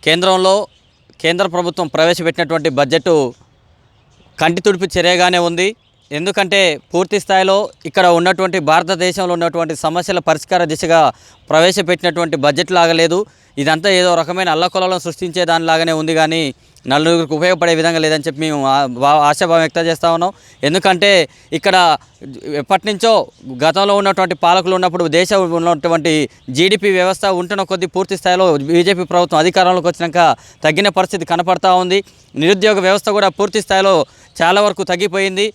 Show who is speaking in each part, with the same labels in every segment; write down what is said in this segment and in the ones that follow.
Speaker 1: కేంద్రంలో కేంద్ర ప్రభుత్వం ప్రవేశపెట్టినటువంటి బడ్జెట్ కంటి తుడిపి చర్యగానే ఉంది. ఎందుకంటే పూర్తి స్థాయిలో ఇక్కడ ఉన్నటువంటి భారతదేశంలో ఉన్నటువంటి సమస్యల పరిష్కార దిశగా ప్రవేశపెట్టినటువంటి బడ్జెట్ లాగలేదు. ఇదంతా ఏదో రకమైన అల్లకొల్లను సృష్టించే దానిలాగానే ఉంది, కానీ నలుగురికి ఉపయోగపడే విధంగా లేదని చెప్పి మేము ఆశాభావం వ్యక్తం చేస్తూ ఉన్నాం. ఎందుకంటే ఇక్కడ ఎప్పటి నుంచో గతంలో ఉన్నటువంటి పాలకులు ఉన్నప్పుడు దేశం ఉన్నటువంటి జీడిపి వ్యవస్థ ఉంటున్న కొద్దీ పూర్తి స్థాయిలో బీజేపీ ప్రభుత్వం అధికారంలోకి వచ్చినాక తగ్గిన పరిస్థితి కనపడతా ఉంది. నిరుద్యోగ వ్యవస్థ కూడా పూర్తి స్థాయిలో చాలా వరకు తగ్గిపోయింది.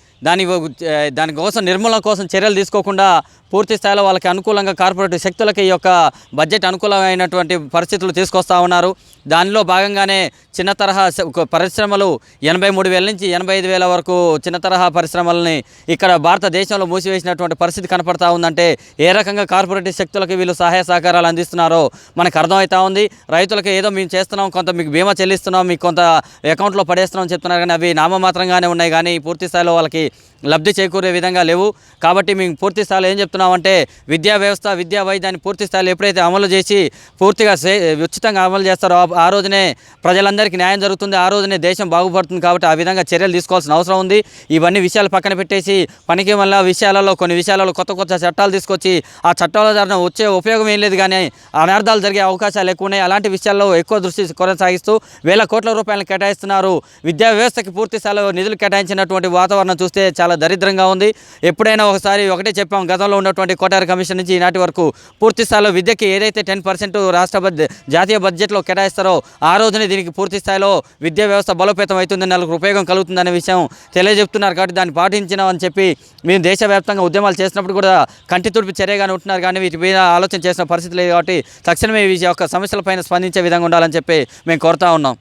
Speaker 1: దానికోసం నిర్మూలన కోసం చర్యలు తీసుకోకుండా పూర్తి స్థాయిలో వాళ్ళకి అనుకూలంగా కార్పొరేట్ శక్తులకి ఈ యొక్క బడ్జెట్ అనుకూలమైనటువంటి పరిస్థితులు తీసుకొస్తూ ఉన్నారు. దానిలో భాగంగానే చిన్న తరహా పరిశ్రమలు 83,000 నుంచి 85,000 వరకు చిన్న తరహా పరిశ్రమలని ఇక్కడ భారతదేశంలో మూసివేసినటువంటి పరిస్థితి కనపడతా ఉందంటే ఏ రకంగా కార్పొరేట్ శక్తులకి వీళ్ళు సహాయ సహకారాలు అందిస్తున్నారో మనకు అర్థమవుతా ఉంది. రైతులకు ఏదో మేము చేస్తున్నాం, కొంత మీకు బీమా చెల్లిస్తున్నాం, మీకు కొంత అకౌంట్లో పడేస్తున్నాం చెప్తున్నారు, కానీ అవి నామమాత్రంగానే ఉన్నాయి, కానీ పూర్తి స్థాయిలో వాళ్ళకి లబ్ధి చేకూరే విధంగా లేవు. కాబట్టి మేము పూర్తి స్థాయిలో ఏం చెప్తున్నామంటే విద్యా వ్యవస్థ, విద్యా వైద్యాన్ని పూర్తి స్థాయిలో ఎప్పుడైతే అమలు చేసి పూర్తిగా ఉచితంగా అమలు చేస్తారో ఆ రోజునే ప్రజలందరికీ న్యాయం జరుగుతుంది, ఆ రోజునే దేశం బాగుపడుతుంది. కాబట్టి ఆ విధంగా చర్యలు తీసుకోవాల్సిన అవసరం ఉంది. ఇవన్నీ విషయాలు పక్కన పెట్టేసి పనికి వల్ల విషయాలలో కొన్ని విషయాలలో కొత్త కొత్త చట్టాలు తీసుకొచ్చి ఆ చట్టాల ద్వారా వచ్చే ఉపయోగం ఏం లేదు, కానీ అనర్థాలు జరిగే అవకాశాలు ఎక్కువ ఉన్నాయి. అలాంటి విషయాల్లో ఎక్కువ దృష్టి కొనసాగిస్తూ వేల కోట్ల రూపాయలు కేటాయిస్తున్నారు. విద్యా వ్యవస్థకి పూర్తి స్థాయిలో నిధులు కేటాయించినటువంటి వాతావరణం చూస్తే చాలా దరిద్రంగా ఉంది. ఎప్పుడైనా ఒకటే చెప్పాం, గతంలో ఉన్నటువంటి కోటారి కమిషన్ నుంచి ఈనాటి వరకు పూర్తి స్థాయిలో విద్యకి ఏదైతే 10% జాతీయ బడ్జెట్లో కేటాయిస్తారో ఆ రోజునే దీనికి పూర్తి స్థాయిలో విద్యా వ్యవస్థ బలోపేతం అవుతుందని, నలుగురు ఉపయోగం కలుగుతుందనే విషయం తెలియజెప్తున్నారు. కాబట్టి దాన్ని పాటించినామని చెప్పి మేము దేశవ్యాప్తంగా ఉద్యమాలు చేసినప్పుడు కూడా కంటి తుడిపి చర్యగానే ఉంటున్నారు, కానీ వీటి మీద ఆలోచన చేసిన పరిస్థితి లేదు. కాబట్టి తక్షణమే ఈ యొక్క సమస్యలపైన స్పందించే విధంగా ఉండాలని చెప్పి మేము కోరుతా ఉన్నాం.